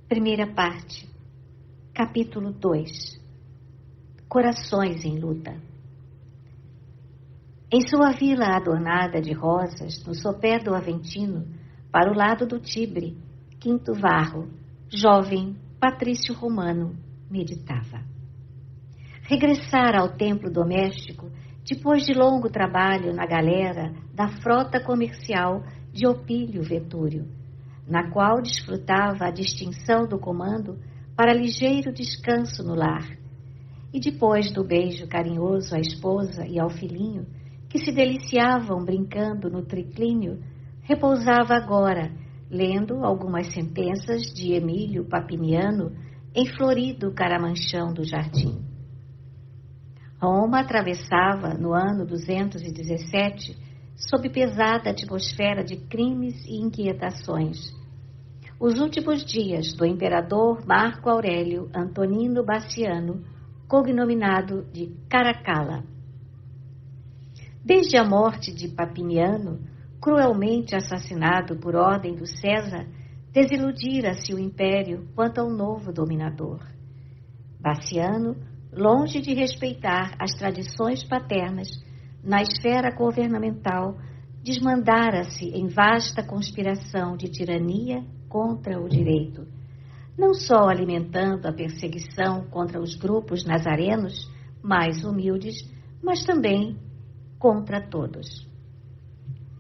Primeira parte, capítulo 2. Corações em luta. Em sua vila adornada de rosas, no sopé do Aventino, para o lado do Tibre, Quinto Varro, jovem patrício romano, meditava. Regressara ao templo doméstico depois de longo trabalho na galera da frota comercial de Opílio Vetúrio, na qual desfrutava a distinção do comando para ligeiro descanso no lar, e depois do beijo carinhoso à esposa e ao filhinho, que se deliciavam brincando no triclínio, repousava agora, lendo algumas sentenças de Emílio Papiniano em florido caramanchão do jardim. Roma atravessava, no ano 217, sob pesada atmosfera de crimes e inquietações, os últimos dias do imperador Marco Aurélio Antonino Bassiano, cognominado de Caracalla. Desde a morte de Papiniano, cruelmente assassinado por ordem do César, desiludira-se o império quanto ao novo dominador. Bassiano, longe de respeitar as tradições paternas, na esfera governamental, desmandara-se em vasta conspiração de tirania contra o direito, não só alimentando a perseguição contra os grupos nazarenos mais humildes, mas também contra todos.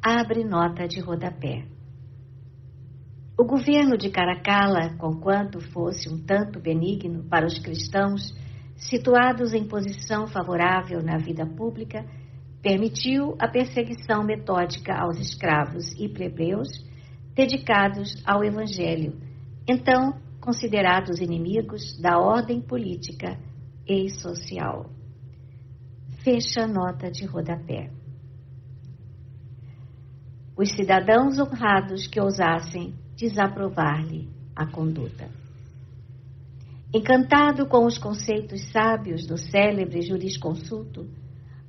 Abre nota de rodapé. O governo de Caracalla, conquanto fosse um tanto benigno para os cristãos, situados em posição favorável na vida pública, permitiu a perseguição metódica aos escravos e plebeus dedicados ao Evangelho, então considerados inimigos da ordem política e social. Fecha a nota de rodapé. Os cidadãos honrados que ousassem desaprovar-lhe a conduta. Encantado com os conceitos sábios do célebre jurisconsulto,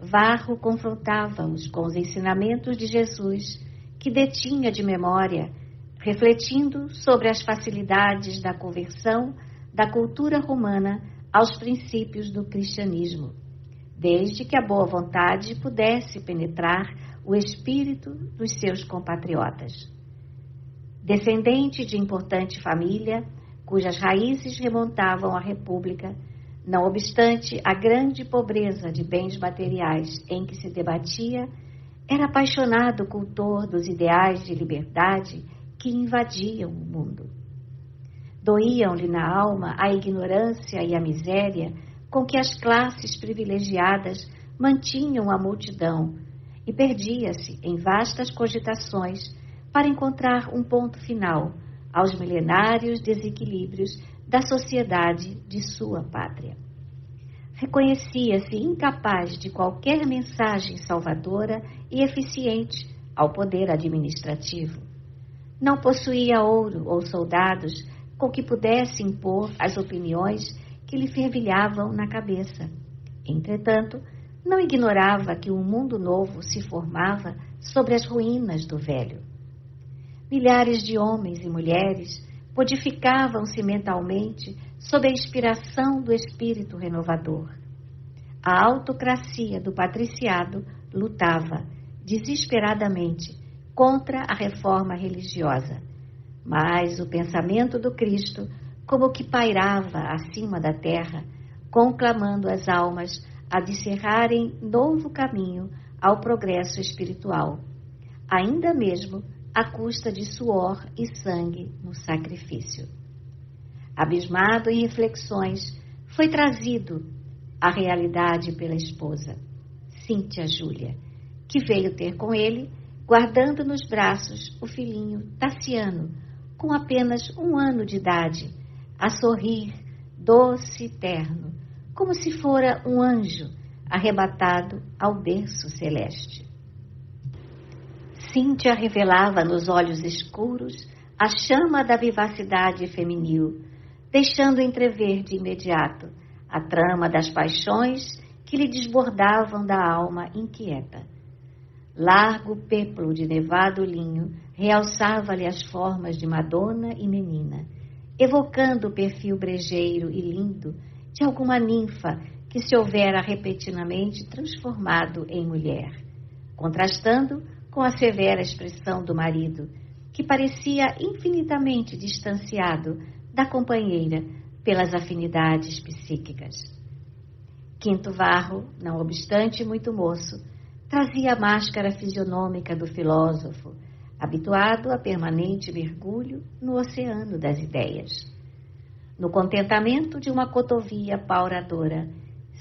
Varro confrontava-os com os ensinamentos de Jesus, que detinha de memória, refletindo sobre as facilidades da conversão da cultura romana aos princípios do cristianismo, desde que a boa vontade pudesse penetrar o espírito dos seus compatriotas. Descendente de importante família, cujas raízes remontavam à República, não obstante a grande pobreza de bens materiais em que se debatia, era apaixonado cultor dos ideais de liberdade que invadiam o mundo. Doíam-lhe na alma a ignorância e a miséria com que as classes privilegiadas mantinham a multidão e perdia-se em vastas cogitações para encontrar um ponto final aos milenários desequilíbrios da sociedade de sua pátria. Reconhecia-se incapaz de qualquer mensagem salvadora e eficiente ao poder administrativo. Não possuía ouro ou soldados com que pudesse impor as opiniões que lhe fervilhavam na cabeça. Entretanto, não ignorava que um mundo novo se formava sobre as ruínas do velho. Milhares de homens e mulheres modificavam-se mentalmente sob a inspiração do espírito renovador. A autocracia do patriciado lutava desesperadamente contra a reforma religiosa, mas o pensamento do Cristo, como que pairava acima da terra, conclamando as almas a descerrarem novo caminho ao progresso espiritual, ainda mesmo à custa de suor e sangue no sacrifício. Abismado em reflexões, foi trazido à realidade pela esposa, Cíntia Júlia, que veio ter com ele, guardando nos braços o filhinho Tassiano, com apenas 1 ano de idade, a sorrir doce e terno, como se fora um anjo arrebatado ao berço celeste. Cíntia revelava nos olhos escuros a chama da vivacidade feminil, deixando entrever de imediato a trama das paixões que lhe desbordavam da alma inquieta. Largo péplo de nevado linho realçava-lhe as formas de Madonna e menina, evocando o perfil brejeiro e lindo de alguma ninfa que se houvera repentinamente transformado em mulher, contrastando com a severa expressão do marido, que parecia infinitamente distanciado da companheira pelas afinidades psíquicas. Quinto Varro, não obstante muito moço, trazia a máscara fisionômica do filósofo, habituado a permanente mergulho no oceano das ideias. No contentamento de uma cotovia pauradora,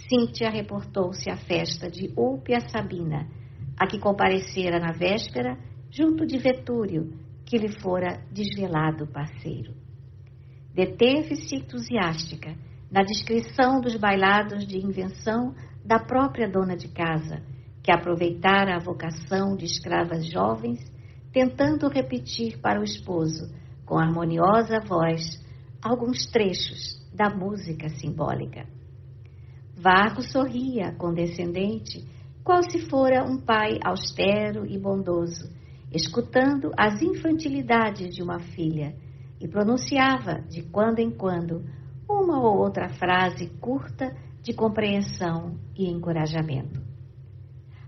Cíntia reportou-se à festa de Úlpia Sabina, a que comparecera na véspera junto de Vetúrio, que lhe fora desvelado parceiro. Deteve-se entusiástica na descrição dos bailados de invenção da própria dona de casa, que aproveitara a vocação de escravas jovens, tentando repetir para o esposo, com harmoniosa voz, alguns trechos da música simbólica. Varro sorria, condescendente, qual se fora um pai austero e bondoso, escutando as infantilidades de uma filha, e pronunciava, de quando em quando, uma ou outra frase curta de compreensão e encorajamento.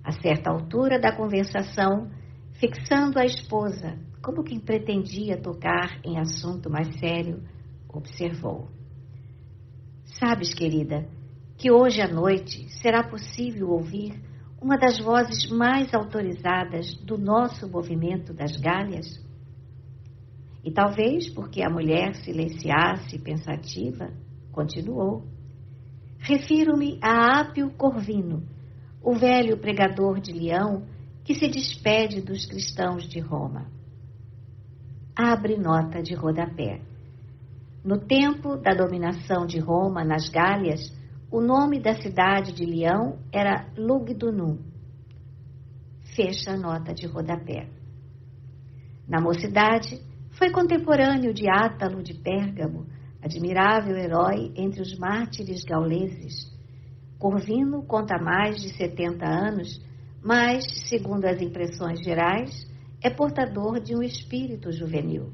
A certa altura da conversação, fixando a esposa, como quem pretendia tocar em assunto mais sério, observou: "Sabes, querida, que hoje à noite será possível ouvir uma das vozes mais autorizadas do nosso movimento das Galhas?" E talvez porque a mulher silenciasse pensativa, continuou: "Refiro-me a Ápio Corvino, o velho pregador de Leão que se despede dos cristãos de Roma." Abre nota de rodapé. No tempo da dominação de Roma nas Gálias, o nome da cidade de Leão era Lugdunum. Fecha a nota de rodapé. Na mocidade, foi contemporâneo de Átalo de Pérgamo, admirável herói entre os mártires gauleses. Corvino conta mais de 70 anos, mas, segundo as impressões gerais, é portador de um espírito juvenil.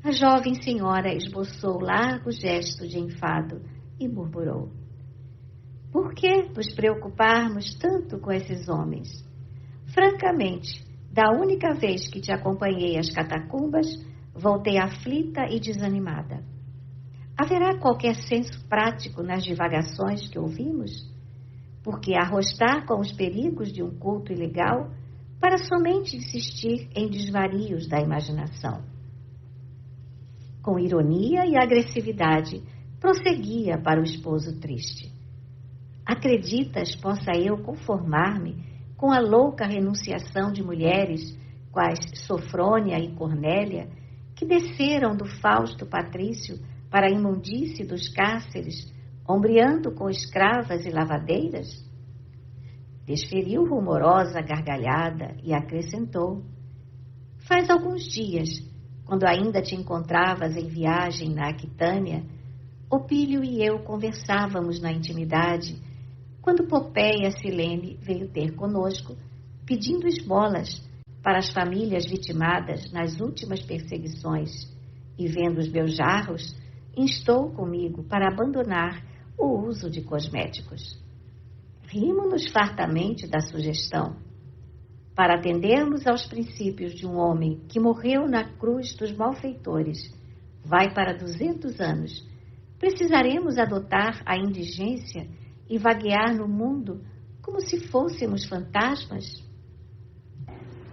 A jovem senhora esboçou largo gesto de enfado e murmurou: "Por que nos preocuparmos tanto com esses homens? Francamente, da única vez que te acompanhei às catacumbas, voltei aflita e desanimada. Haverá qualquer senso prático nas divagações que ouvimos? Porque arrostar com os perigos de um culto ilegal para somente insistir em desvarios da imaginação?" Com ironia e agressividade, prosseguia para o esposo triste: "Acreditas possa eu conformar-me com a louca renunciação de mulheres, quais Sofrônia e Cornélia, que desceram do Fausto Patrício para a imundície dos cárceres, ombreando com escravas e lavadeiras?" Desferiu rumorosa gargalhada e acrescentou: "Faz alguns dias, quando ainda te encontravas em viagem na Aquitânia, Opílio e eu conversávamos na intimidade, quando Popéia Silene veio ter conosco, pedindo esmolas para as famílias vitimadas nas últimas perseguições, e vendo os meus jarros, instou comigo para abandonar o uso de cosméticos. Rimo-nos fartamente da sugestão. Para atendermos aos princípios de um homem que morreu na cruz dos malfeitores, vai para 200 anos, precisaremos adotar a indigência e vaguear no mundo como se fôssemos fantasmas?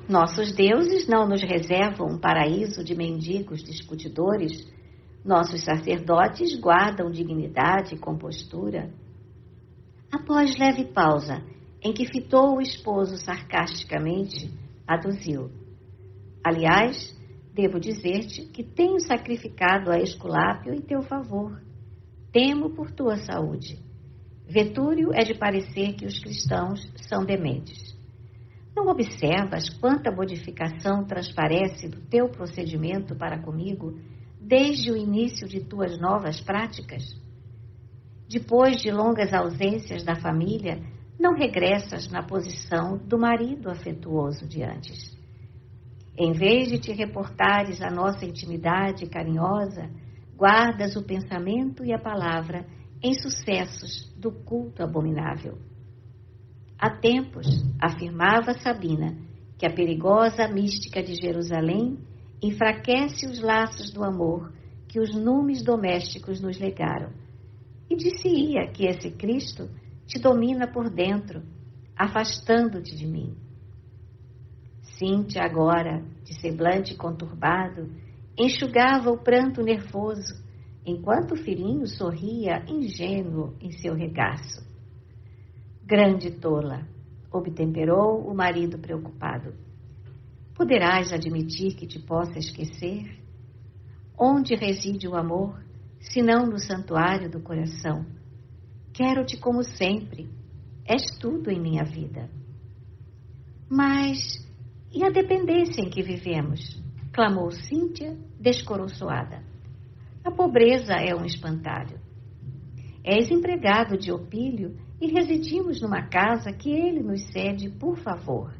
Nossos deuses não nos reservam um paraíso de mendigos discutidores. Nossos sacerdotes guardam dignidade e compostura." Após leve pausa, em que fitou o esposo sarcasticamente, aduziu: "Aliás, devo dizer-te que tenho sacrificado a Esculápio em teu favor. Temo por tua saúde. Vetúrio é de parecer que os cristãos são dementes. Não observas quanta modificação transparece do teu procedimento para comigo desde o início de tuas novas práticas? Depois de longas ausências da família, não regressas na posição do marido afetuoso de antes. Em vez de te reportares à nossa intimidade carinhosa, guardas o pensamento e a palavra em sucessos do culto abominável. Há tempos, afirmava Sabina, que a perigosa mística de Jerusalém enfraquece os laços do amor que os numes domésticos nos legaram. E disse-ia que esse Cristo te domina por dentro, afastando-te de mim. Cíntia, agora, de semblante conturbado, enxugava o pranto nervoso, enquanto o filhinho sorria ingênuo em seu regaço. Grande tola, obtemperou o marido preocupado. Poderás admitir que te possa esquecer? Onde reside o amor, senão no santuário do coração? Quero-te como sempre, és tudo em minha vida. Mas, e a dependência em que vivemos? Clamou Cíntia, descoroçoada. A pobreza é um espantalho. És empregado de Opílio e residimos numa casa que ele nos cede por favor.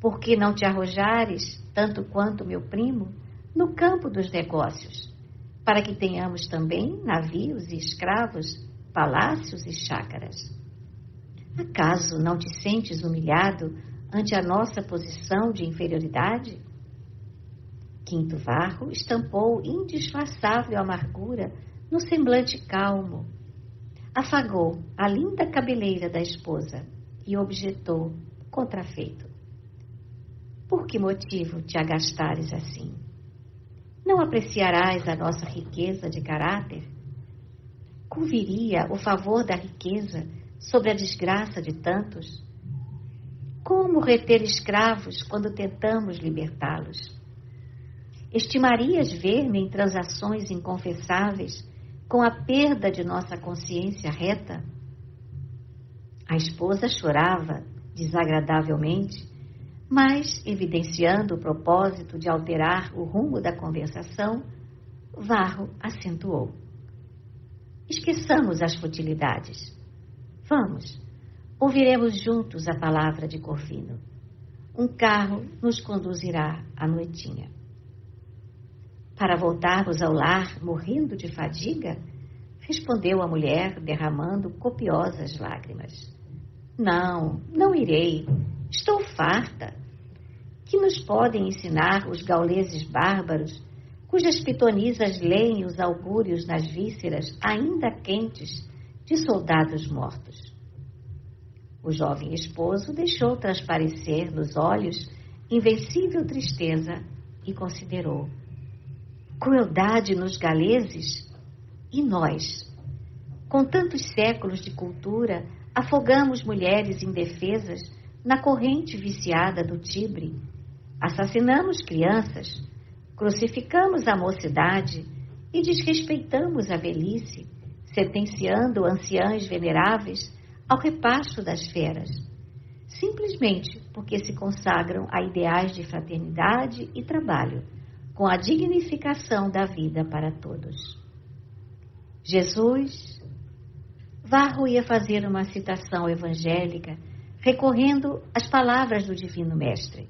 Por que não te arrojares, tanto quanto meu primo, no campo dos negócios, para que tenhamos também navios e escravos, palácios e chácaras? Acaso não te sentes humilhado ante a nossa posição de inferioridade? Quinto Varro estampou indisfarçável amargura no semblante calmo. Afagou a linda cabeleira da esposa e objetou, contrafeito. Por que motivo te agastares assim? Não apreciarás a nossa riqueza de caráter? Conviria o favor da riqueza sobre a desgraça de tantos? Como reter escravos quando tentamos libertá-los? Estimarias ver-me em transações inconfessáveis com a perda de nossa consciência reta? A esposa chorava desagradavelmente, mas, evidenciando o propósito de alterar o rumo da conversação, Varro acentuou. Esqueçamos as futilidades. Vamos, ouviremos juntos a palavra de Corvino. Um carro nos conduzirá à noitinha. Para voltarmos ao lar morrendo de fadiga? Respondeu a mulher, derramando copiosas lágrimas. Não, não irei. Estou farta. Que nos podem ensinar os gauleses bárbaros, cujas pitonisas leem os augúrios nas vísceras ainda quentes de soldados mortos? O jovem esposo deixou transparecer nos olhos invencível tristeza e considerou. Crueldade nos galeses? E nós? Com tantos séculos de cultura, afogamos mulheres indefesas na corrente viciada do Tibre, assassinamos crianças, crucificamos a mocidade e desrespeitamos a velhice, sentenciando anciãs veneráveis ao repasto das feras, simplesmente porque se consagram a ideais de fraternidade e trabalho, com a dignificação da vida para todos. Jesus, Varro ia fazer uma citação evangélica, recorrendo às palavras do Divino Mestre.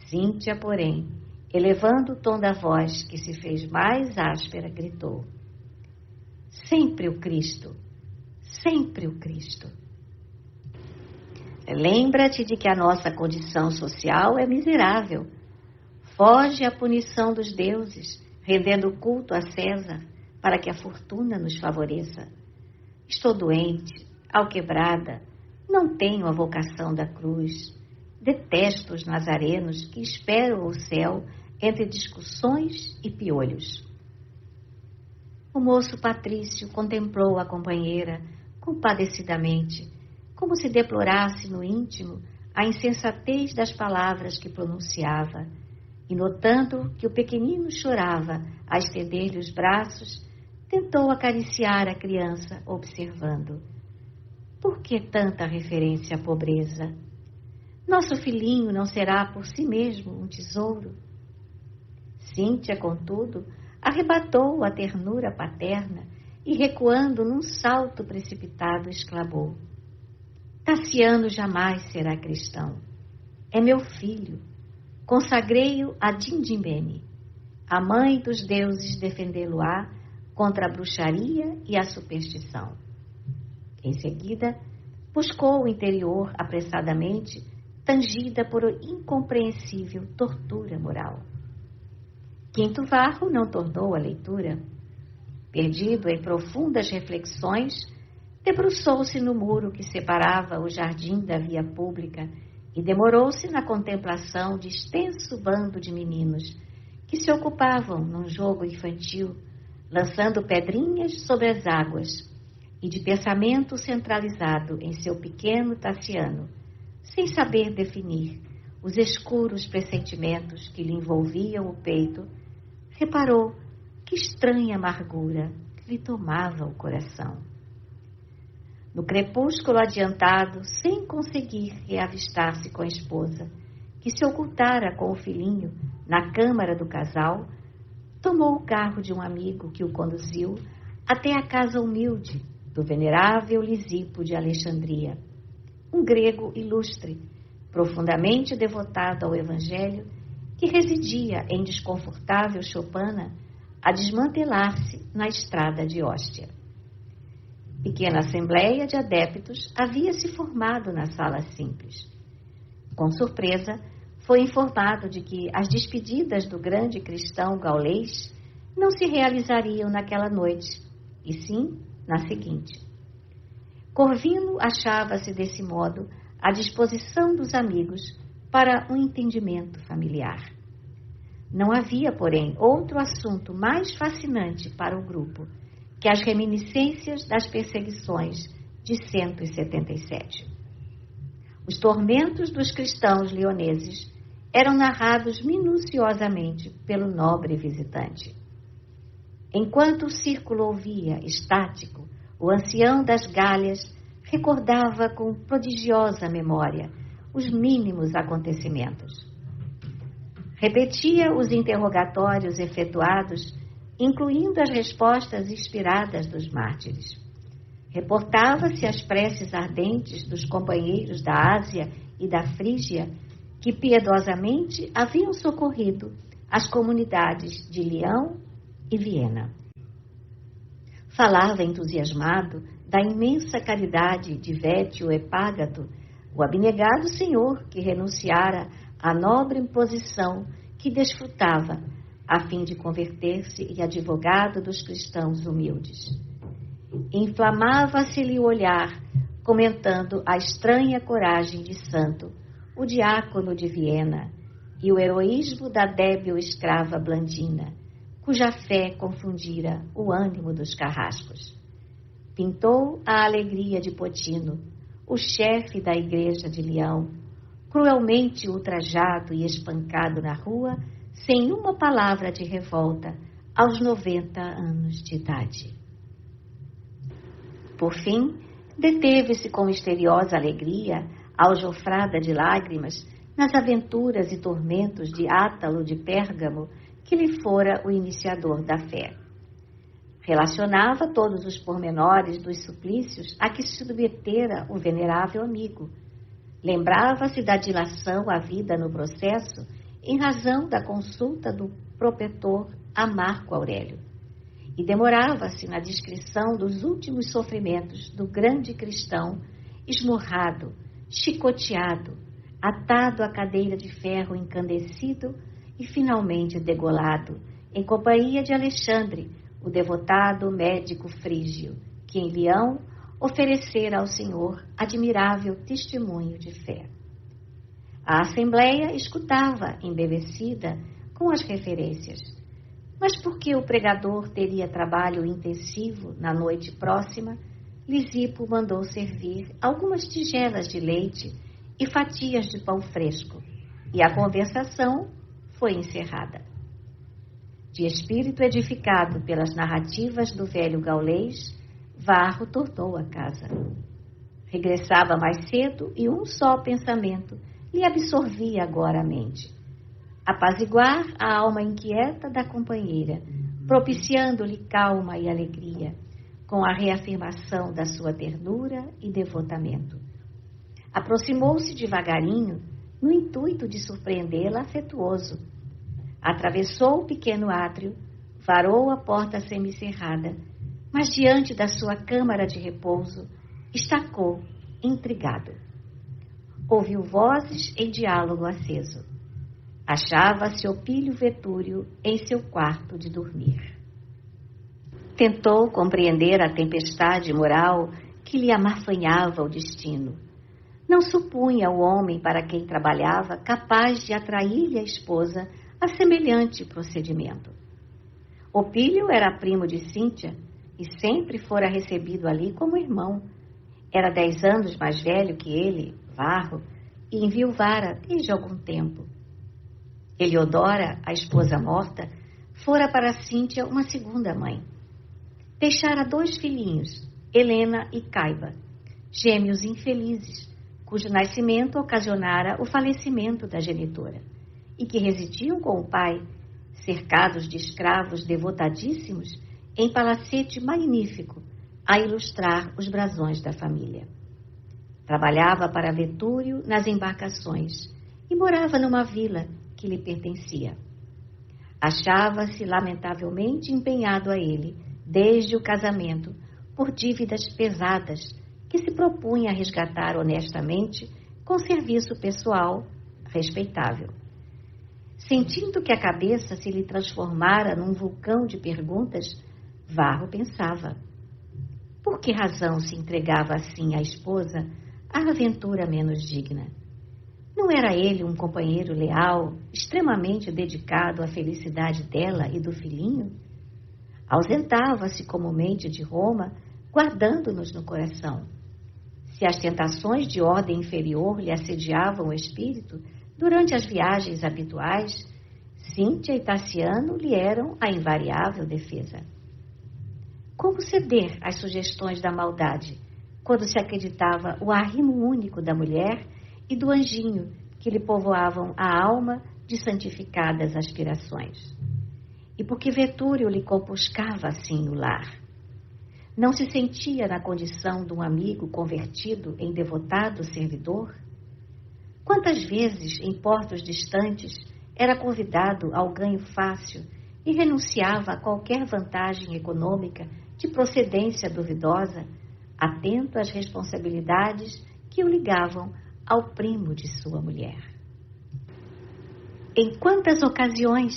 Cíntia, porém, elevando o tom da voz que se fez mais áspera, gritou. Sempre o Cristo, sempre o Cristo. Lembra-te de que a nossa condição social é miserável. Foge à punição dos deuses, rendendo culto a César, para que a fortuna nos favoreça. Estou doente, alquebrada, não tenho a vocação da cruz. Detesto os nazarenos que esperam o céu entre discussões e piolhos. O moço patrício contemplou a companheira compadecidamente, como se deplorasse no íntimo a insensatez das palavras que pronunciava, e notando que o pequenino chorava a estender-lhe os braços, tentou acariciar a criança, observando. Por que tanta referência à pobreza? Nosso filhinho não será por si mesmo um tesouro? Cíntia, contudo, arrebatou a ternura paterna e, recuando num salto precipitado, exclamou. Tassiano jamais será cristão. É meu filho. Consagrei-o a Dindinbene. a mãe dos deuses defendê-lo-á contra a bruxaria e a superstição. Em seguida, buscou o interior apressadamente, tangida por incompreensível tortura moral. Quinto Varro não tornou a leitura. Perdido em profundas reflexões, debruçou-se no muro que separava o jardim da via pública e demorou-se na contemplação de extenso bando de meninos que se ocupavam num jogo infantil, lançando pedrinhas sobre as águas, e de pensamento centralizado em seu pequeno Tassiano, sem saber definir os escuros pressentimentos que lhe envolviam o peito, reparou que estranha amargura lhe tomava o coração. No crepúsculo adiantado, sem conseguir reavistar-se com a esposa, que se ocultara com o filhinho na câmara do casal, tomou o carro de um amigo que o conduziu até a casa humilde do venerável Lisipo de Alexandria, um grego ilustre, profundamente devotado ao Evangelho, que residia em desconfortável choupana a desmantelar-se na estrada de Hóstia. Pequena assembleia de adeptos havia se formado na sala simples. Com surpresa, foi informado de que as despedidas do grande cristão gaulês não se realizariam naquela noite, e sim na seguinte. Corvino achava-se desse modo à disposição dos amigos para um entendimento familiar. Não havia, porém, outro assunto mais fascinante para o grupo que as reminiscências das perseguições de 177. Os tormentos dos cristãos leoneses eram narrados minuciosamente pelo nobre visitante. Enquanto o círculo ouvia, estático, o ancião das Gálias recordava com prodigiosa memória os mínimos acontecimentos. Repetia os interrogatórios efetuados, incluindo as respostas inspiradas dos mártires. Reportava-se as preces ardentes dos companheiros da Ásia e da Frígia que piedosamente haviam socorrido as comunidades de Leão e Viena. Falava entusiasmado da imensa caridade de Vétio Epágato, o abnegado senhor que renunciara à nobre posição que desfrutava a fim de converter-se em advogado dos cristãos humildes. Inflamava-se-lhe o olhar, comentando a estranha coragem de Santo, o diácono de Viena, e o heroísmo da débil escrava Blandina, cuja fé confundira o ânimo dos carrascos. Pintou a alegria de Potino, o chefe da igreja de Leão, cruelmente ultrajado e espancado na rua, sem uma palavra de revolta, aos 90 anos de idade. Por fim, deteve-se com misteriosa alegria, aljofrada de lágrimas, nas aventuras e tormentos de Átalo de Pérgamo, que lhe fora o iniciador da fé. Relacionava todos os pormenores dos suplícios a que se submetera o venerável amigo. Lembrava-se da dilação havida no processo em razão da consulta do propetor a Marco Aurélio, e demorava-se na descrição dos últimos sofrimentos do grande cristão esmurrado, chicoteado, atado à cadeira de ferro incandescido e finalmente degolado, em companhia de Alexandre, o devotado médico frígio, que em Leão oferecera ao Senhor admirável testemunho de fé. A assembleia escutava, embevecida, com as referências. Mas porque o pregador teria trabalho intensivo na noite próxima, Lisipo mandou servir algumas tigelas de leite e fatias de pão fresco, e a conversação foi encerrada. De espírito edificado pelas narrativas do velho gaulês, Varro tornou a casa. Regressava mais cedo e um só pensamento lhe absorvia agora a mente: apaziguar a alma inquieta da companheira, propiciando-lhe calma e alegria, com a reafirmação da sua ternura e devotamento. Aproximou-se devagarinho, no intuito de surpreendê-la afetuoso. Atravessou o pequeno átrio, varou a porta semicerrada, mas diante da sua câmara de repouso, estacou, intrigado. Ouviu vozes em diálogo aceso. Achava-se Opílio Vetúrio em seu quarto de dormir. Tentou compreender a tempestade moral que lhe amarfanhava o destino. Não supunha o homem para quem trabalhava capaz de atrair-lhe a esposa a semelhante procedimento. Opílio era primo de Cíntia e sempre fora recebido ali como irmão. Era 10 anos mais velho que ele, Varro, e enviuvara desde algum tempo. Eliodora, a esposa morta, fora para Cíntia uma segunda mãe. Deixara 2 filhinhos, Helena e Caiba, gêmeos infelizes, cujo nascimento ocasionara o falecimento da genitora, e que residiam com o pai, cercados de escravos devotadíssimos, em palacete magnífico, a ilustrar os brasões da família. Trabalhava para Vetúrio nas embarcações e morava numa vila que lhe pertencia. Achava-se lamentavelmente empenhado a ele, desde o casamento, por dívidas pesadas que se propunha a resgatar honestamente com serviço pessoal respeitável. Sentindo que a cabeça se lhe transformara num vulcão de perguntas, Varro pensava: por que razão se entregava assim à esposa à aventura menos digna? Não era ele um companheiro leal, extremamente dedicado à felicidade dela e do filhinho? Ausentava-se comumente de Roma, guardando-nos no coração. Se as tentações de ordem inferior lhe assediavam o espírito durante as viagens habituais, Cíntia e Tassiano lhe eram a invariável defesa. Como ceder às sugestões da maldade, quando se acreditava o arrimo único da mulher e do anjinho que lhe povoavam a alma de santificadas aspirações? E porque Vetúrio lhe compuscava assim o lar? Não se sentia na condição de um amigo convertido em devotado servidor? Quantas vezes, em portos distantes, era convidado ao ganho fácil e renunciava a qualquer vantagem econômica de procedência duvidosa, atento às responsabilidades que o ligavam ao primo de sua mulher. Em quantas ocasiões,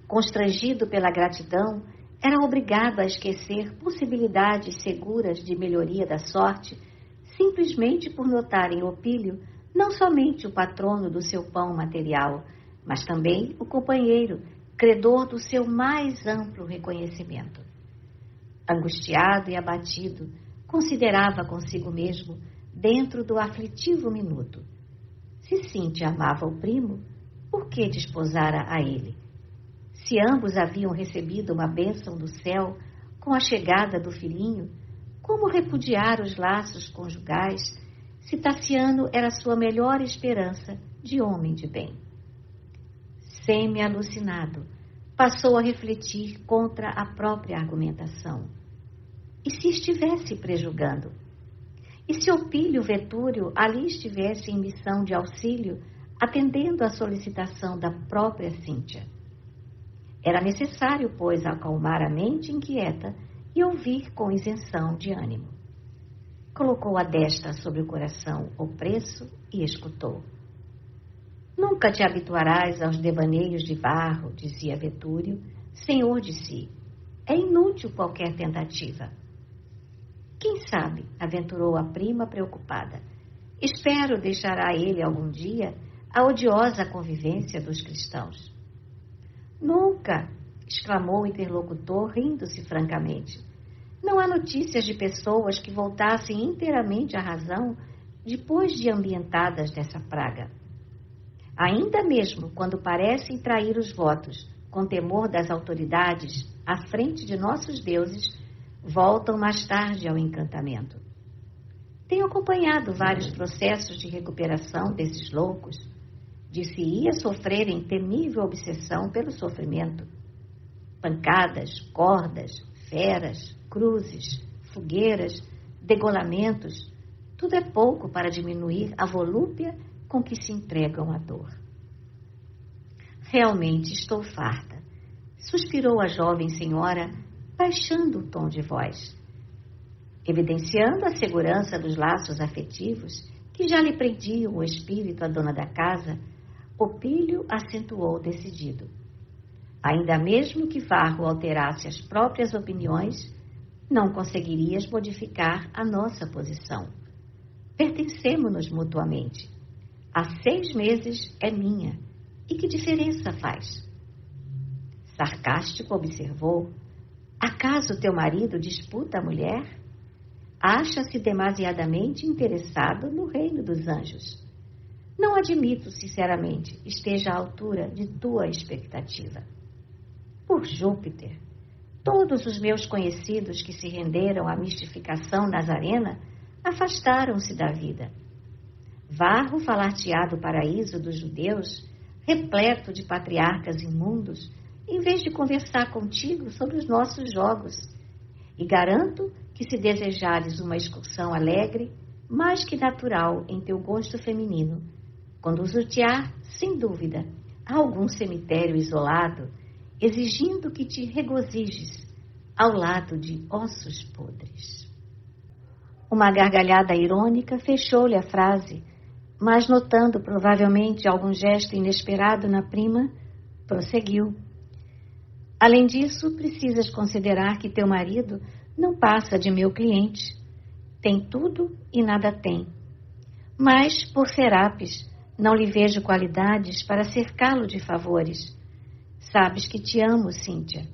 constrangido pela gratidão, era obrigado a esquecer possibilidades seguras de melhoria da sorte, simplesmente por notar em Opílio não somente o patrono do seu pão material, mas também o companheiro, credor do seu mais amplo reconhecimento. Angustiado e abatido, considerava consigo mesmo, dentro do aflitivo minuto: se Cíntia amava o primo, por que desposara a ele? Se ambos haviam recebido uma bênção do céu com a chegada do filhinho, como repudiar os laços conjugais se Tassiano era sua melhor esperança de homem de bem? Semi-alucinado, passou a refletir contra a própria argumentação. E se estivesse prejulgando? E se Opílio Vetúrio ali estivesse em missão de auxílio, atendendo à solicitação da própria Cíntia? Era necessário, pois, acalmar a mente inquieta e ouvir com isenção de ânimo. Colocou a destra sobre o coração opresso e escutou. Nunca te habituarás aos devaneios de Varro, dizia Vetúrio, senhor de si. É inútil qualquer tentativa. Quem sabe, aventurou a prima preocupada. Espero deixará ele algum dia a odiosa convivência dos cristãos. Nunca, exclamou o interlocutor, rindo-se francamente. Não há notícias de pessoas que voltassem inteiramente à razão depois de ambientadas dessa praga. Ainda mesmo quando parecem trair os votos, com temor das autoridades, à frente de nossos deuses, voltam mais tarde ao encantamento. Tenho acompanhado vários processos de recuperação desses loucos. Dir-se-ia sofrerem temível obsessão pelo sofrimento. Pancadas, cordas, feras, cruzes, fogueiras, degolamentos, tudo é pouco para diminuir a volúpia com que se entregam à dor. Realmente estou farta, suspirou a jovem senhora, baixando o tom de voz. Evidenciando a segurança dos laços afetivos que já lhe prendiam o espírito à dona da casa, Opílio acentuou decidido. Ainda mesmo que Varro alterasse as próprias opiniões, não conseguirias modificar a nossa posição. Pertencemo-nos mutuamente. Há 6 meses é minha. E que diferença faz? Sarcástico observou. Acaso teu marido disputa a mulher? Acha-se demasiadamente interessado no reino dos anjos. Não admito, sinceramente, esteja à altura de tua expectativa. Por Júpiter, todos os meus conhecidos que se renderam à mistificação nazarena afastaram-se da vida. Varro falar-te-á do paraíso dos judeus, repleto de patriarcas imundos, em vez de conversar contigo sobre os nossos jogos. E garanto que se desejares uma excursão alegre, mais que natural em teu gosto feminino, conduzir-te-á, sem dúvida, a algum cemitério isolado, exigindo que te regozijes ao lado de ossos podres. Uma gargalhada irônica fechou-lhe a frase, mas notando provavelmente algum gesto inesperado na prima, prosseguiu. Além disso, precisas considerar que teu marido não passa de meu cliente. Tem tudo e nada tem. Mas, por Serapis, não lhe vejo qualidades para cercá-lo de favores. Sabes que te amo, Cíntia.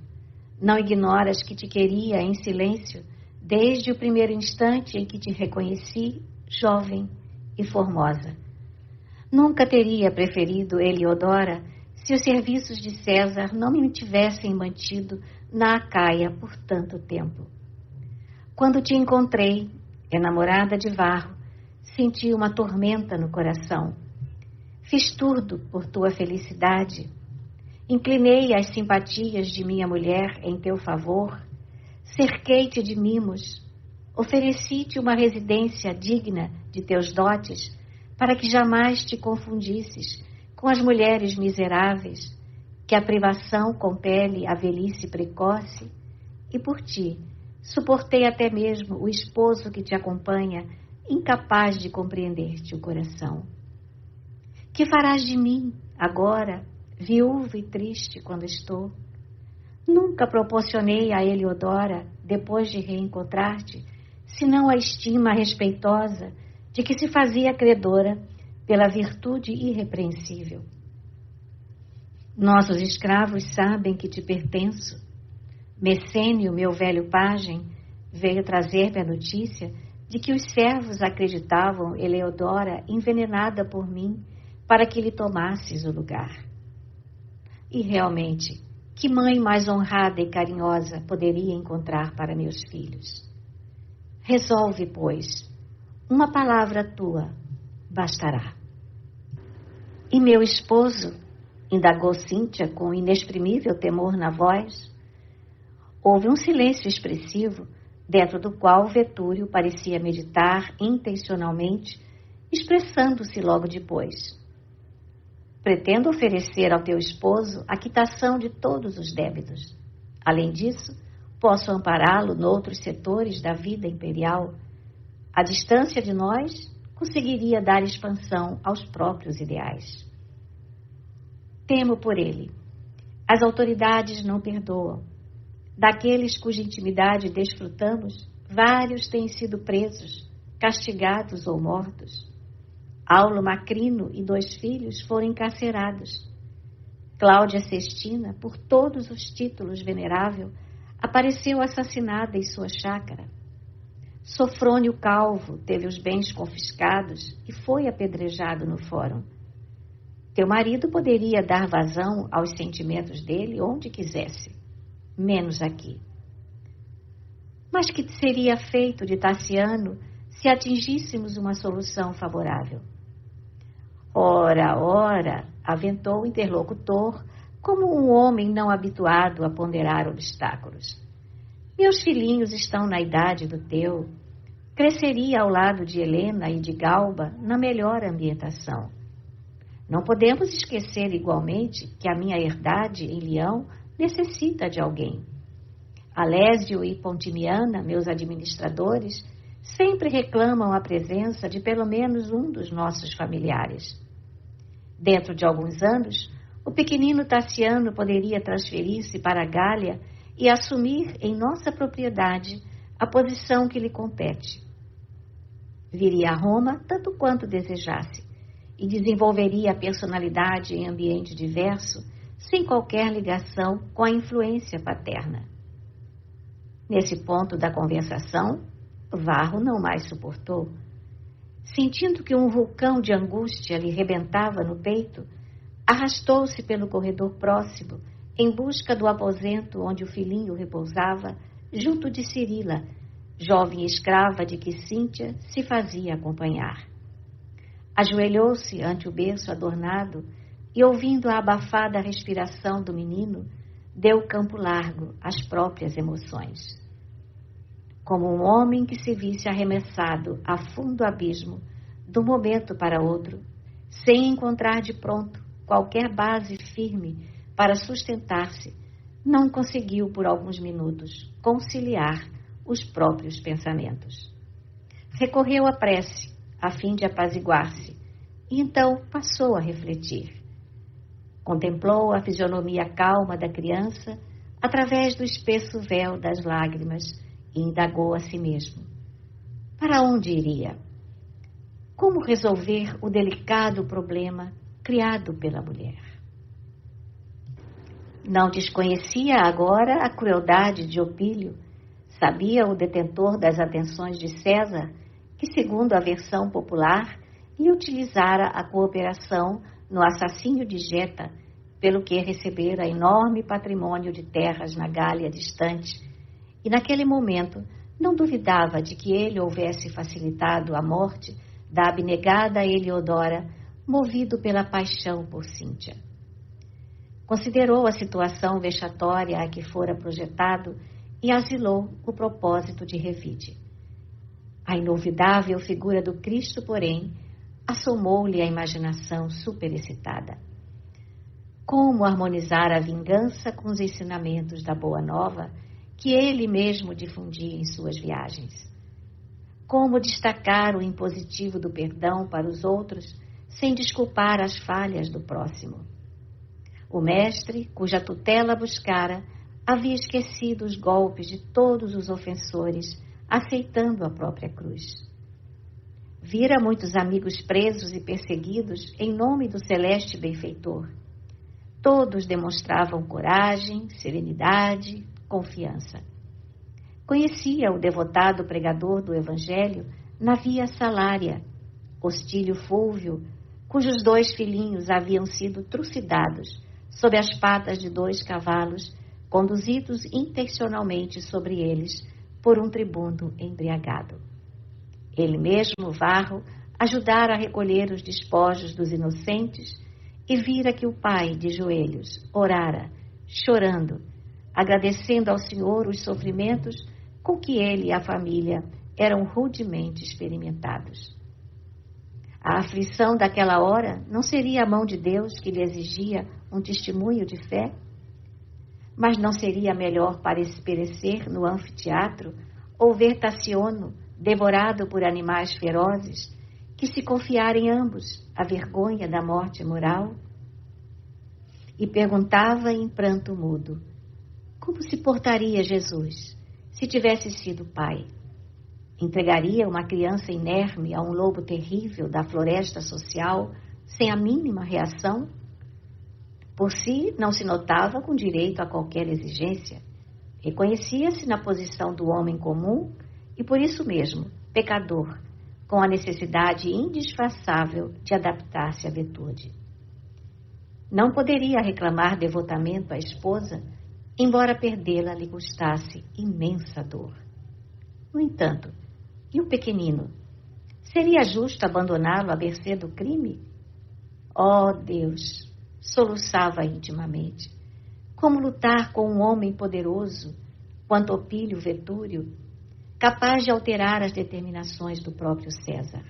Não ignoras que te queria em silêncio desde o primeiro instante em que te reconheci, jovem e formosa. Nunca teria preferido Heliodora se os serviços de César não me tivessem mantido na Acaia por tanto tempo. Quando te encontrei, enamorada de Varro, senti uma tormenta no coração. Fiz tudo por tua felicidade. Inclinei as simpatias de minha mulher em teu favor. Cerquei-te de mimos. Ofereci-te uma residência digna de teus dotes, para que jamais te confundisses com as mulheres miseráveis, que a privação compele à velhice precoce, e por ti suportei até mesmo o esposo que te acompanha, incapaz de compreender-te o coração. Que farás de mim, agora, viúva e triste quando estou? Nunca proporcionei a Heliodora, depois de reencontrar-te, senão a estima respeitosa de que se fazia credora pela virtude irrepreensível. Nossos escravos sabem que te pertenço. Messênio, meu velho pajem, veio trazer-me a notícia de que os servos acreditavam Heliodora envenenada por mim para que lhe tomasses o lugar. E realmente, que mãe mais honrada e carinhosa poderia encontrar para meus filhos? Resolve, pois, uma palavra tua bastará. E meu esposo? Indagou Cíntia com inexprimível temor na voz. Houve um silêncio expressivo, dentro do qual Vetúrio parecia meditar intencionalmente, expressando-se logo depois. Pretendo oferecer ao teu esposo a quitação de todos os débitos. Além disso, posso ampará-lo noutros setores da vida imperial. A distância de nós conseguiria dar expansão aos próprios ideais. Temo por ele. As autoridades não perdoam. Daqueles cuja intimidade desfrutamos, vários têm sido presos, castigados ou mortos. Aulo Macrino e 2 filhos foram encarcerados. Cláudia Sestina, por todos os títulos venerável, apareceu assassinada em sua chácara. Sofrônio Calvo teve os bens confiscados e foi apedrejado no fórum. Teu marido poderia dar vazão aos sentimentos dele onde quisesse, menos aqui. Mas que seria feito de Tassiano se atingíssemos uma solução favorável? Ora, ora, aventou o interlocutor, como um homem não habituado a ponderar obstáculos. Meus filhinhos estão na idade do teu. Cresceria ao lado de Helena e de Galba na melhor ambientação. Não podemos esquecer igualmente que a minha herdade em Leão necessita de alguém. Alésio e Pontimiana, meus administradores, sempre reclamam a presença de pelo menos um dos nossos familiares. Dentro de alguns anos, o pequenino Tassiano poderia transferir-se para a Gália e assumir em nossa propriedade a posição que lhe compete. Viria a Roma tanto quanto desejasse e desenvolveria a personalidade em ambiente diverso, sem qualquer ligação com a influência paterna. Nesse ponto da conversação, Varro não mais suportou. Sentindo que um vulcão de angústia lhe rebentava no peito, arrastou-se pelo corredor próximo em busca do aposento onde o filhinho repousava, junto de Cirila, jovem escrava de que Cíntia se fazia acompanhar. Ajoelhou-se ante o berço adornado e, ouvindo a abafada respiração do menino, deu campo largo às próprias emoções. Como um homem que se visse arremessado a fundo abismo, de um momento para outro, sem encontrar de pronto qualquer base firme para sustentar-se, não conseguiu por alguns minutos conciliar os próprios pensamentos. Recorreu à prece, a fim de apaziguar-se, e então passou a refletir. Contemplou a fisionomia calma da criança através do espesso véu das lágrimas e indagou a si mesmo. Para onde iria? Como resolver o delicado problema criado pela mulher? Não desconhecia agora a crueldade de Opílio. Sabia o detentor das atenções de César que, segundo a versão popular, lhe utilizara a cooperação no assassínio de Geta, pelo que recebera enorme patrimônio de terras na Gália distante, e naquele momento não duvidava de que ele houvesse facilitado a morte da abnegada Heliodora, movido pela paixão por Cíntia. Considerou a situação vexatória a que fora projetado e asilou o propósito de revide. A inolvidável figura do Cristo, porém, assomou-lhe a imaginação superexcitada. Como harmonizar a vingança com os ensinamentos da Boa Nova que ele mesmo difundia em suas viagens? Como destacar o impositivo do perdão para os outros sem desculpar as falhas do próximo? O mestre, cuja tutela buscara, havia esquecido os golpes de todos os ofensores, aceitando a própria cruz. Vira muitos amigos presos e perseguidos em nome do celeste benfeitor. Todos demonstravam coragem, serenidade, confiança. Conhecia o devotado pregador do Evangelho na Via Salária, Hostílio Fúlvio, cujos 2 filhinhos haviam sido trucidados sob as patas de 2 cavalos, conduzidos intencionalmente sobre eles por um tribuno embriagado. Ele mesmo, Varro, ajudara a recolher os despojos dos inocentes e vira que o pai, de joelhos, orara, chorando, agradecendo ao Senhor os sofrimentos com que ele e a família eram rudemente experimentados. A aflição daquela hora não seria a mão de Deus que lhe exigia um testemunho de fé? Mas não seria melhor para perecer no anfiteatro ou ver Tassiono devorado por animais ferozes que se confiar em ambos a vergonha da morte moral? E perguntava em pranto mudo: como se portaria Jesus se tivesse sido pai? Entregaria uma criança inerme a um lobo terrível da floresta social sem a mínima reação? Por si, não se notava com direito a qualquer exigência. Reconhecia-se na posição do homem comum e, por isso mesmo, pecador, com a necessidade indisfaçável de adaptar-se à virtude. Não poderia reclamar devotamento à esposa, embora perdê-la lhe custasse imensa dor. No entanto, e o pequenino? Seria justo abandoná-lo à mercê do crime? Oh, Deus! Soluçava intimamente. Como lutar com um homem poderoso, quanto Opílio Vetúrio, capaz de alterar as determinações do próprio César?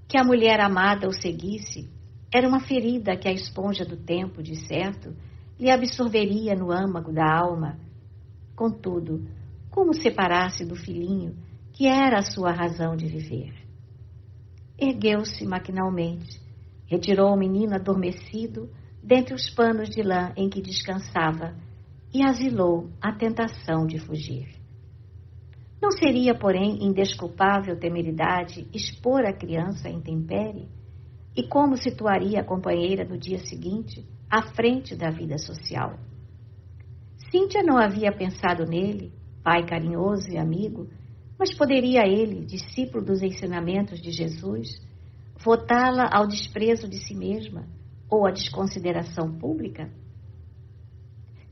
Que a mulher amada o seguisse era uma ferida que a esponja do tempo, de certo, lhe absorveria no âmago da alma. Contudo, como separar-se do filhinho, que era a sua razão de viver? Ergueu-se maquinalmente, retirou o menino adormecido dentre os panos de lã em que descansava e asilou a tentação de fugir. Não seria, porém, indesculpável temeridade expor a criança à intempérie? E como situaria a companheira no dia seguinte, à frente da vida social? Cíntia não havia pensado nele, pai carinhoso e amigo, mas poderia ele, discípulo dos ensinamentos de Jesus, votá-la ao desprezo de si mesma ou à desconsideração pública?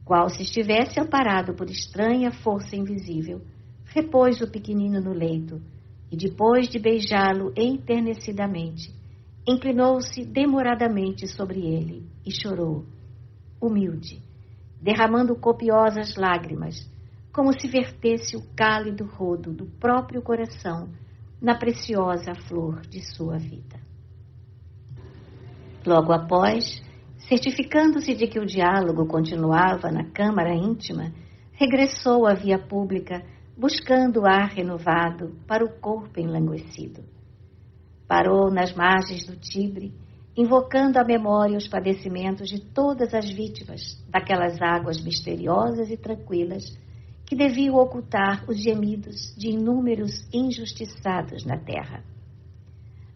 Qual se estivesse amparado por estranha força invisível, repôs o pequenino no leito e, depois de beijá-lo enternecidamente, inclinou-se demoradamente sobre ele e chorou, humilde, derramando copiosas lágrimas, como se vertesse o cálido rodo do próprio coração na preciosa flor de sua vida. Logo após, certificando-se de que o diálogo continuava na câmara íntima, regressou à via pública, buscando ar renovado para o corpo enlanguecido. Parou nas margens do Tibre, invocando à memória os padecimentos de todas as vítimas daquelas águas misteriosas e tranquilas que deviam ocultar os gemidos de inúmeros injustiçados na terra.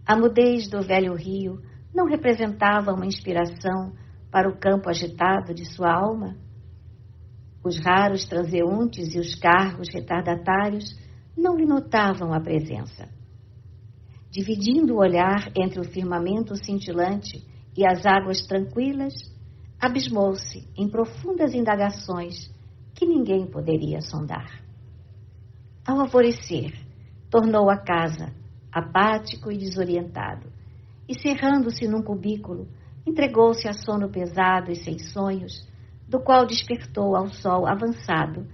A mudez do velho rio não representava uma inspiração para o campo agitado de sua alma? Os raros transeuntes e os carros retardatários não lhe notavam a presença. Dividindo o olhar entre o firmamento cintilante e as águas tranquilas, abismou-se em profundas indagações que ninguém poderia sondar. Ao alvorecer, tornou à casa, apático e desorientado, e cerrando-se num cubículo, entregou-se a sono pesado e sem sonhos, do qual despertou ao sol avançado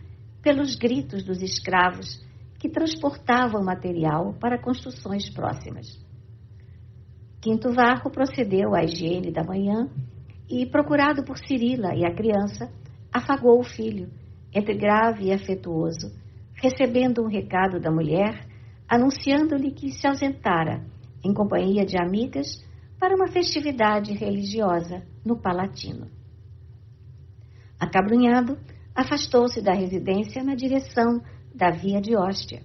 pelos gritos dos escravos que transportavam material para construções próximas. Quinto Varro procedeu à higiene da manhã e, procurado por Cirila e a criança, afagou o filho, entre grave e afetuoso, recebendo um recado da mulher, anunciando-lhe que se ausentara, em companhia de amigas, para uma festividade religiosa no Palatino. Acabrunhado, afastou-se da residência na direção da via de Óstia.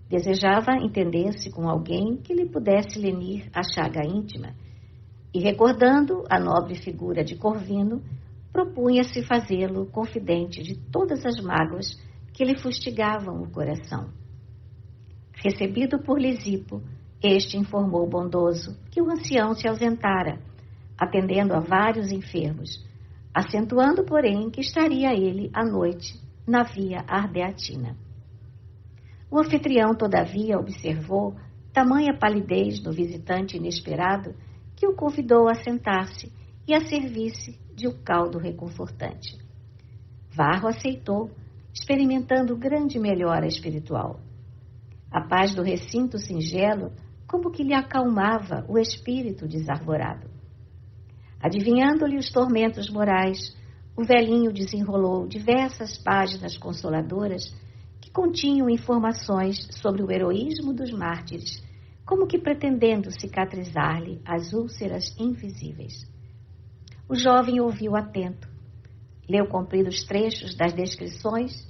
Desejava entender-se com alguém que lhe pudesse lenir a chaga íntima e, recordando a nobre figura de Corvino, propunha-se fazê-lo confidente de todas as mágoas que lhe fustigavam o coração. Recebido por Lisipo, este informou bondoso que o ancião se ausentara, atendendo a vários enfermos, acentuando, porém, que estaria ele à noite na via Ardeatina. O anfitrião, todavia, observou tamanha palidez no visitante inesperado que o convidou a sentar-se e a servir-se de um caldo reconfortante. Varro aceitou, experimentando grande melhora espiritual. A paz do recinto singelo como que lhe acalmava o espírito desarvorado. Adivinhando-lhe os tormentos morais, o velhinho desenrolou diversas páginas consoladoras que continham informações sobre o heroísmo dos mártires, como que pretendendo cicatrizar-lhe as úlceras invisíveis. O jovem ouviu atento, leu compridos trechos das descrições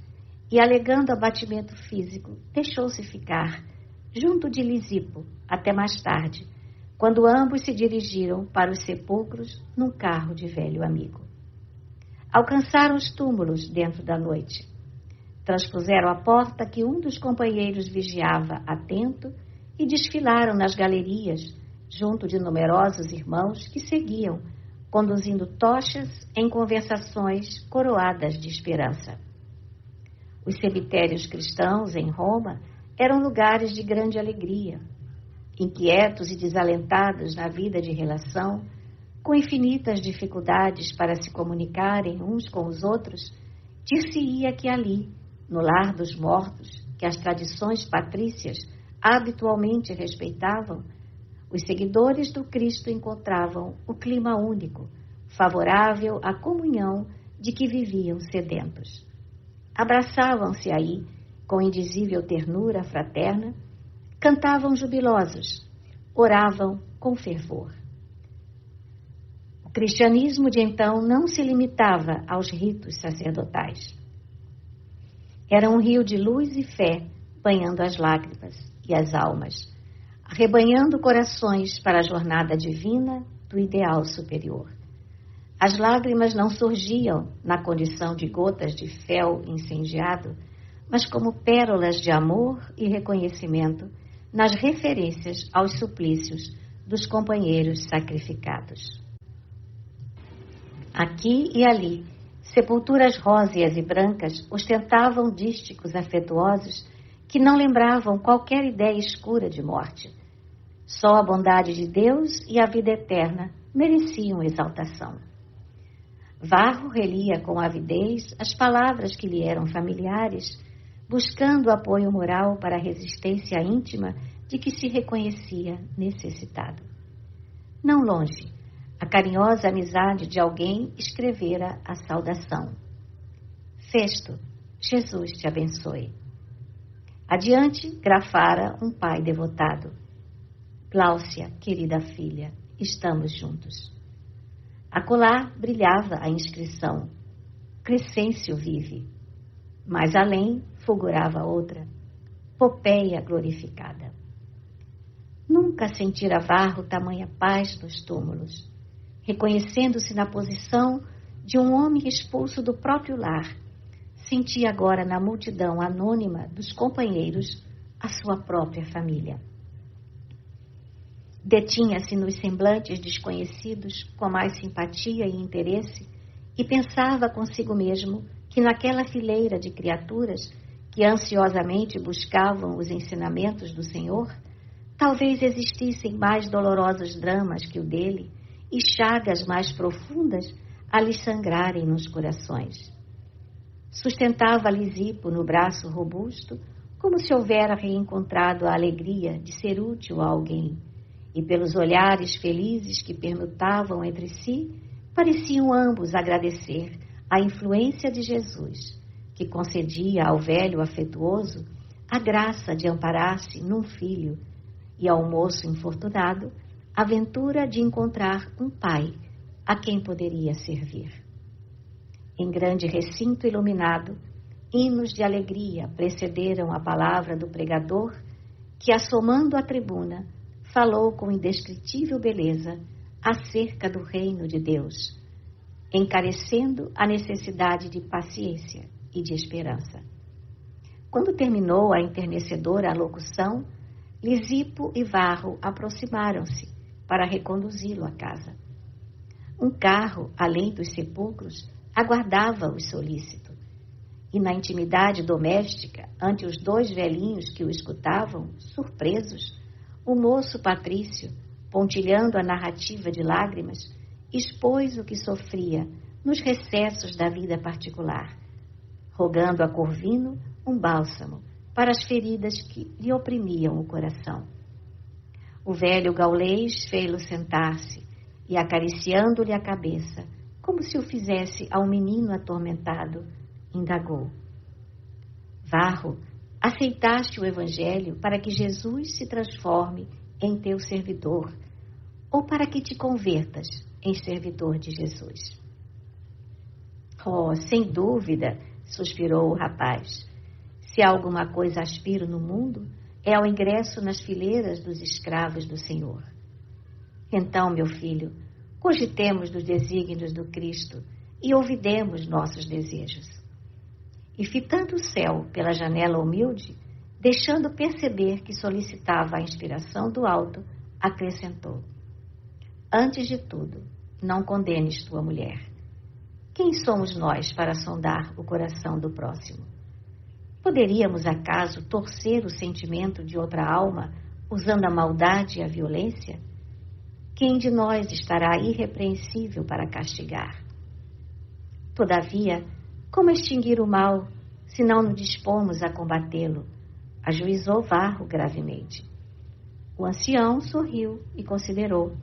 e, alegando abatimento físico, deixou-se ficar junto de Lisipo até mais tarde, quando ambos se dirigiram para os sepulcros num carro de velho amigo. Alcançaram os túmulos dentro da noite. Transpuseram a porta que um dos companheiros vigiava atento e desfilaram nas galerias, junto de numerosos irmãos que seguiam, conduzindo tochas em conversações coroadas de esperança. Os cemitérios cristãos em Roma eram lugares de grande alegria. Inquietos e desalentados na vida de relação, com infinitas dificuldades para se comunicarem uns com os outros, dir-se-ia que ali, no lar dos mortos, que as tradições patrícias habitualmente respeitavam, os seguidores do Cristo encontravam o clima único, favorável à comunhão de que viviam sedentos. Abraçavam-se aí, com indizível ternura fraterna, cantavam jubilosos, oravam com fervor. O cristianismo de então não se limitava aos ritos sacerdotais. Era um rio de luz e fé banhando as lágrimas e as almas, arrebanhando corações para a jornada divina do ideal superior. As lágrimas não surgiam na condição de gotas de fel incendiado, mas como pérolas de amor e reconhecimento nas referências aos suplícios dos companheiros sacrificados. Aqui e ali, sepulturas róseas e brancas ostentavam dísticos afetuosos que não lembravam qualquer ideia escura de morte. Só a bondade de Deus e a vida eterna mereciam exaltação. Varro relia com avidez as palavras que lhe eram familiares, buscando apoio moral para a resistência íntima de que se reconhecia necessitado. Não longe, a carinhosa amizade de alguém escrevera a saudação. Festo, Jesus te abençoe. Adiante, grafara um pai devotado. Gláucia, querida filha, estamos juntos. Acolá brilhava a inscrição. Crescêncio vive. Mais além, fulgurava outra. Popeia glorificada. Nunca sentira Varro tamanha paz nos túmulos, reconhecendo-se na posição de um homem expulso do próprio lar, sentia agora na multidão anônima dos companheiros a sua própria família. Detinha-se nos semblantes desconhecidos com mais simpatia e interesse e pensava consigo mesmo que naquela fileira de criaturas que ansiosamente buscavam os ensinamentos do Senhor, talvez existissem mais dolorosos dramas que o dele e chagas mais profundas a lhes sangrarem nos corações. Sustentava Lisipo no braço robusto, como se houvera reencontrado a alegria de ser útil a alguém, e pelos olhares felizes que permutavam entre si, pareciam ambos agradecer a influência de Jesus, que concedia ao velho afetuoso a graça de amparar-se num filho, e ao moço infortunado a ventura de encontrar um pai a quem poderia servir. Em grande recinto iluminado, hinos de alegria precederam a palavra do pregador, que, assomando a tribuna, falou com indescritível beleza acerca do reino de Deus, encarecendo a necessidade de paciência e de esperança. Quando terminou a enternecedora alocução, Lisipo e Varro aproximaram-se para reconduzi-lo à casa. Um carro, além dos sepulcros, aguardava-os solícito, e na intimidade doméstica, ante os dois velhinhos que o escutavam, surpresos, o moço Patrício, pontilhando a narrativa de lágrimas, expôs o que sofria nos recessos da vida particular, rogando a Corvino um bálsamo para as feridas que lhe oprimiam o coração. O velho gaulês fê-lo sentar-se e, acariciando-lhe a cabeça, como se o fizesse ao menino atormentado, indagou: Varro, aceitaste o Evangelho para que Jesus se transforme em teu servidor, ou para que te convertas em servidor de Jesus? Oh, sem dúvida, suspirou o rapaz. Se há alguma coisa aspiro no mundo, é ao ingresso nas fileiras dos escravos do Senhor. Então, meu filho, cogitemos dos desígnios do Cristo e ouvidemos nossos desejos. E fitando o céu pela janela humilde, deixando perceber que solicitava a inspiração do alto, acrescentou: Antes de tudo, não condenes tua mulher. Quem somos nós para sondar o coração do próximo? Poderíamos, acaso, torcer o sentimento de outra alma usando a maldade e a violência? Quem de nós estará irrepreensível para castigar? Todavia, como extinguir o mal, se não nos dispomos a combatê-lo? Ajuizou Varro gravemente. O ancião sorriu e considerou.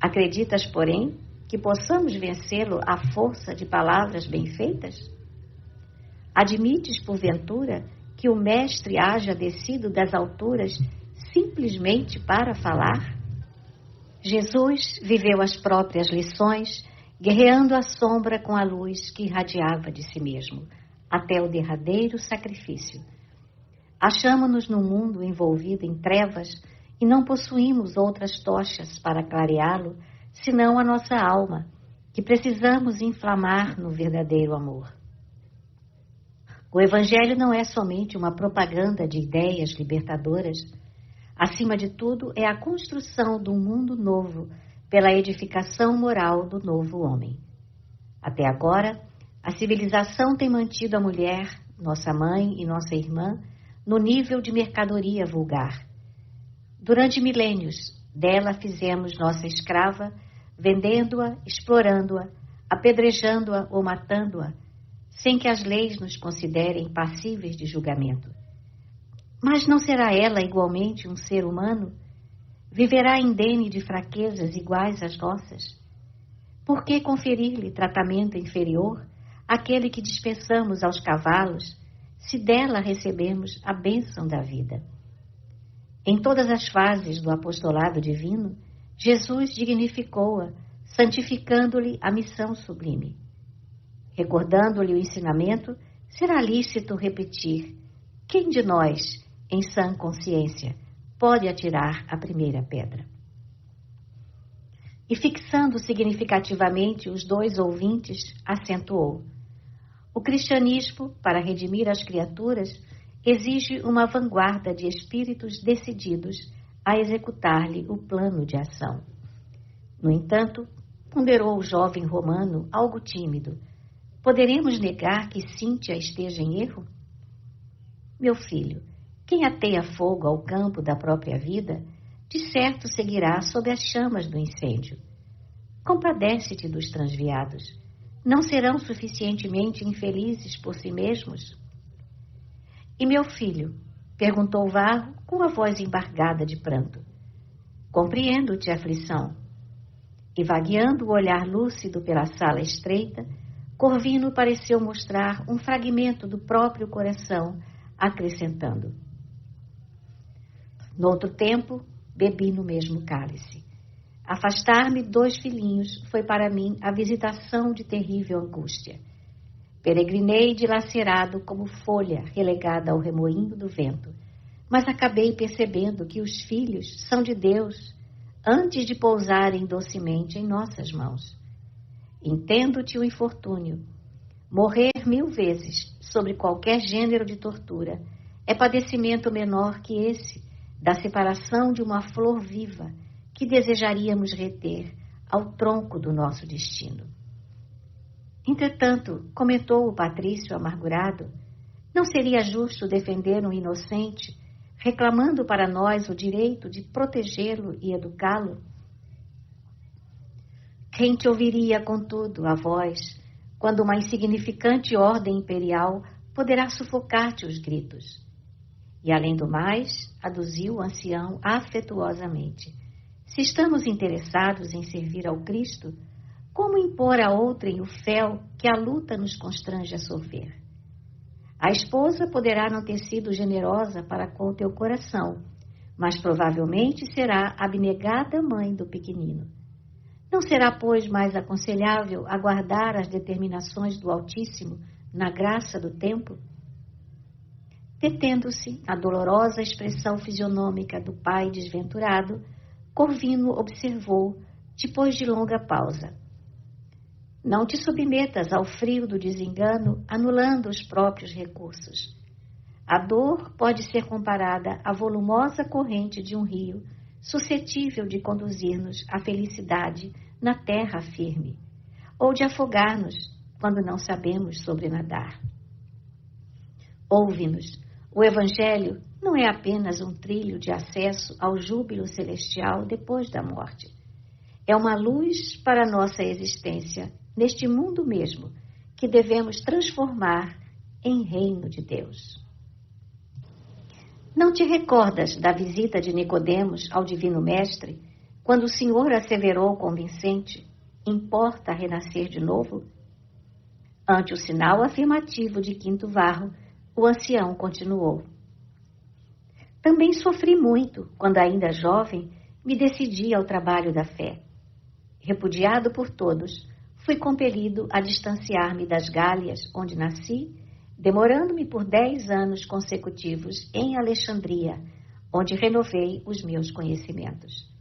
Acreditas, porém, que possamos vencê-lo à força de palavras bem feitas? Admites, porventura, que o mestre haja descido das alturas simplesmente para falar? Jesus viveu as próprias lições, guerreando a sombra com a luz que irradiava de si mesmo, até o derradeiro sacrifício. Achamo-nos num mundo envolvido em trevas e não possuímos outras tochas para clareá-lo, senão a nossa alma, que precisamos inflamar no verdadeiro amor. O Evangelho não é somente uma propaganda de ideias libertadoras. Acima de tudo, é a construção de um mundo novo pela edificação moral do novo homem. Até agora, a civilização tem mantido a mulher, nossa mãe e nossa irmã, no nível de mercadoria vulgar. Durante milênios, dela fizemos nossa escrava, vendendo-a, explorando-a, apedrejando-a ou matando-a, sem que as leis nos considerem passíveis de julgamento. Mas não será ela igualmente um ser humano? Viverá indene de fraquezas iguais às nossas? Por que conferir-lhe tratamento inferior àquele que dispensamos aos cavalos, se dela recebemos a bênção da vida? Em todas as fases do apostolado divino, Jesus dignificou-a, santificando-lhe a missão sublime. Recordando-lhe o ensinamento, será lícito repetir: quem de nós, em sã consciência, pode atirar a primeira pedra? E fixando significativamente os dois ouvintes, acentuou: o cristianismo, para redimir as criaturas, exige uma vanguarda de espíritos decididos a executar-lhe o plano de ação. No entanto, ponderou o jovem romano, algo tímido, poderemos negar que Cíntia esteja em erro? Meu filho, quem ateia fogo ao campo da própria vida, de certo seguirá sob as chamas do incêndio. Compadece-te dos transviados. Não serão suficientemente infelizes por si mesmos? E meu filho? Perguntou Varro com a voz embargada de pranto. Compreendo-te, aflição. E vagueando o olhar lúcido pela sala estreita, Corvino pareceu mostrar um fragmento do próprio coração, acrescentando: noutro tempo, bebi no mesmo cálice. Afastar-me 2 filhinhos foi para mim a visitação de terrível angústia. Peregrinei dilacerado como folha relegada ao remoinho do vento, mas acabei percebendo que os filhos são de Deus antes de pousarem docemente em nossas mãos. Entendo-te o infortúnio. Morrer 1000 vezes sobre qualquer gênero de tortura é padecimento menor que esse da separação de uma flor viva que desejaríamos reter ao tronco do nosso destino. Entretanto, comentou o patrício amargurado, não seria justo defender um inocente, reclamando para nós o direito de protegê-lo e educá-lo? Quem te ouviria, contudo, a voz, quando uma insignificante ordem imperial poderá sufocar-te os gritos? E, além do mais, aduziu o ancião afetuosamente, se estamos interessados em servir ao Cristo, como impor a outrem o fel que a luta nos constrange a sofrer? A esposa poderá não ter sido generosa para com o teu coração, mas provavelmente será abnegada mãe do pequenino. Não será, pois, mais aconselhável aguardar as determinações do Altíssimo na graça do tempo? Detendo-se na dolorosa expressão fisionômica do pai desventurado, Corvino observou, depois de longa pausa: não te submetas ao frio do desengano, anulando os próprios recursos. A dor pode ser comparada à volumosa corrente de um rio, suscetível de conduzir-nos à felicidade na terra firme, ou de afogar-nos quando não sabemos sobrenadar. Ouve-nos, o Evangelho não é apenas um trilho de acesso ao júbilo celestial depois da morte. É uma luz para a nossa existência neste mundo mesmo, que devemos transformar em reino de Deus. Não te recordas da visita de Nicodemos ao Divino Mestre, quando o Senhor asseverou convincente: importa renascer de novo? Ante o sinal afirmativo de quinto varro, o ancião continuou: também sofri muito quando, ainda jovem, me decidi ao trabalho da fé. Repudiado por todos, fui compelido a distanciar-me das Gálias, onde nasci, demorando-me por 10 anos consecutivos em Alexandria, onde renovei os meus conhecimentos.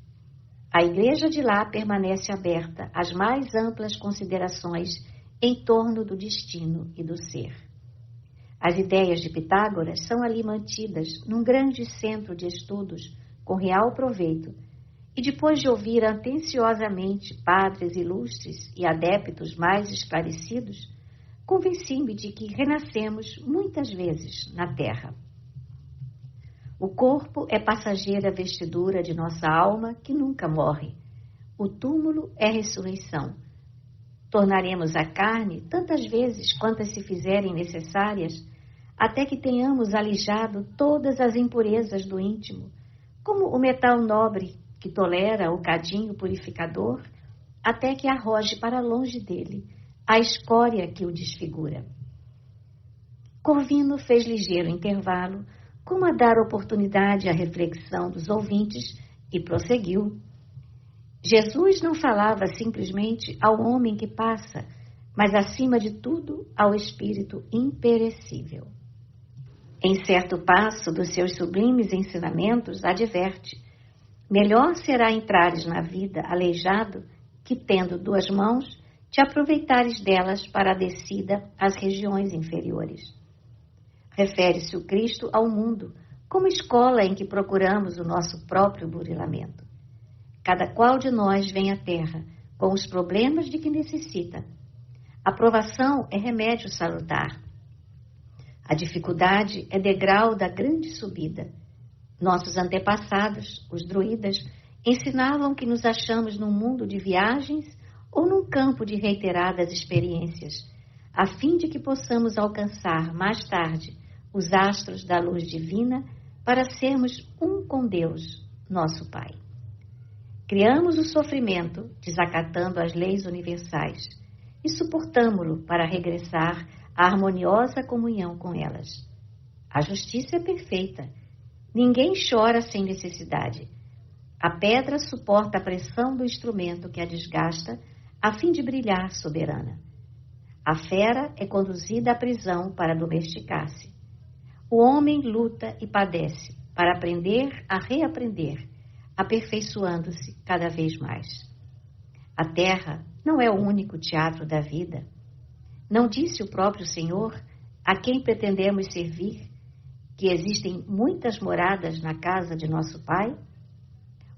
A igreja de lá permanece aberta às mais amplas considerações em torno do destino e do ser. As ideias de Pitágoras são ali mantidas num grande centro de estudos com real proveito, e depois de ouvir atenciosamente padres ilustres e adeptos mais esclarecidos, convenci-me de que renascemos muitas vezes na terra. O corpo é passageira vestidura de nossa alma que nunca morre. O túmulo é ressurreição. Tornaremos a carne tantas vezes quantas se fizerem necessárias, até que tenhamos alijado todas as impurezas do íntimo, como o metal nobre que tolera o cadinho purificador, até que arroje para longe dele a escória que o desfigura. Corvino fez ligeiro intervalo, como a dar oportunidade à reflexão dos ouvintes, e prosseguiu. Jesus não falava simplesmente ao homem que passa, mas, acima de tudo, ao espírito imperecível. Em certo passo dos seus sublimes ensinamentos, adverte: melhor será entrares na vida aleijado que, tendo 2 mãos, te aproveitares delas para a descida às regiões inferiores. Refere-se o Cristo ao mundo como escola em que procuramos o nosso próprio burilamento. Cada qual de nós vem à Terra com os problemas de que necessita. A provação é remédio salutar. A dificuldade é degrau da grande subida. Nossos antepassados, os druidas, ensinavam que nos achamos num mundo de viagens ou num campo de reiteradas experiências, a fim de que possamos alcançar mais tarde os astros da luz divina para sermos um com Deus, nosso Pai. Criamos o sofrimento, desacatando as leis universais, e suportamo-lo para regressar à harmoniosa comunhão com elas. A justiça é perfeita. Ninguém chora sem necessidade. A pedra suporta a pressão do instrumento que a desgasta, a fim de brilhar soberana. A fera é conduzida à prisão para domesticar-se. O homem luta e padece para aprender a reaprender, aperfeiçoando-se cada vez mais. A terra não é o único teatro da vida. Não disse o próprio Senhor, a quem pretendemos servir, que existem muitas moradas na casa de nosso Pai?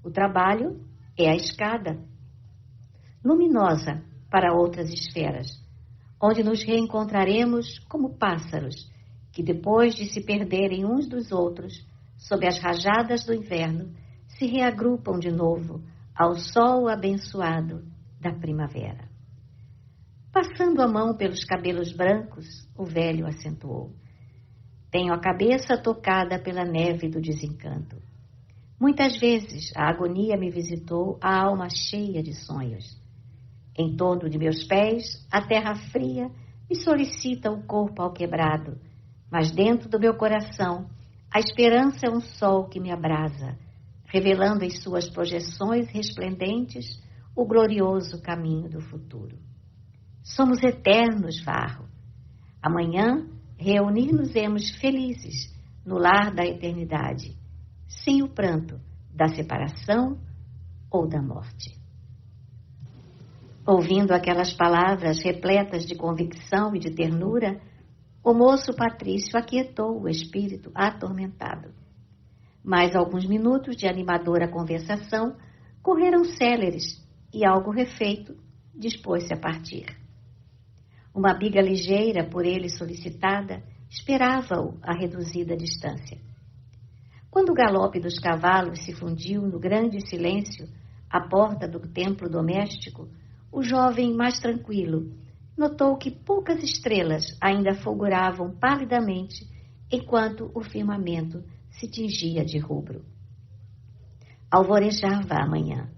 O trabalho é a escada luminosa para outras esferas, onde nos reencontraremos como pássaros que, depois de se perderem uns dos outros, sob as rajadas do inverno, se reagrupam de novo ao sol abençoado da primavera. Passando a mão pelos cabelos brancos, o velho acentuou: tenho a cabeça tocada pela neve do desencanto. Muitas vezes a agonia me visitou a alma cheia de sonhos. Em torno de meus pés, a terra fria me solicita o corpo alquebrado, mas dentro do meu coração, a esperança é um sol que me abrasa, revelando em suas projeções resplendentes o glorioso caminho do futuro. Somos eternos, Varro. Amanhã reunir-nos-emos felizes no lar da eternidade, sem o pranto da separação ou da morte. Ouvindo aquelas palavras repletas de convicção e de ternura, o moço patrício aquietou o espírito atormentado. Mais alguns minutos de animadora conversação correram céleres e, algo refeito, dispôs-se a partir. Uma biga ligeira, por ele solicitada, esperava-o a reduzida distância. Quando o galope dos cavalos se fundiu no grande silêncio à porta do templo doméstico, o jovem, mais tranquilo, notou que poucas estrelas ainda fulguravam palidamente enquanto o firmamento se tingia de rubro. Alvorejava a manhã.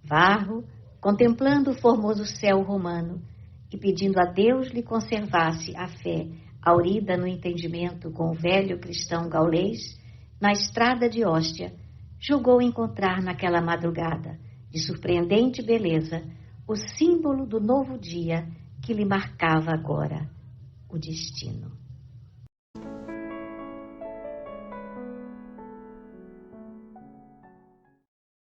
Varro, contemplando o formoso céu romano e pedindo a Deus lhe conservasse a fé aurida no entendimento com o velho cristão gaulês, na estrada de Hóstia, julgou encontrar naquela madrugada, de surpreendente beleza, o símbolo do novo dia que lhe marcava agora o destino.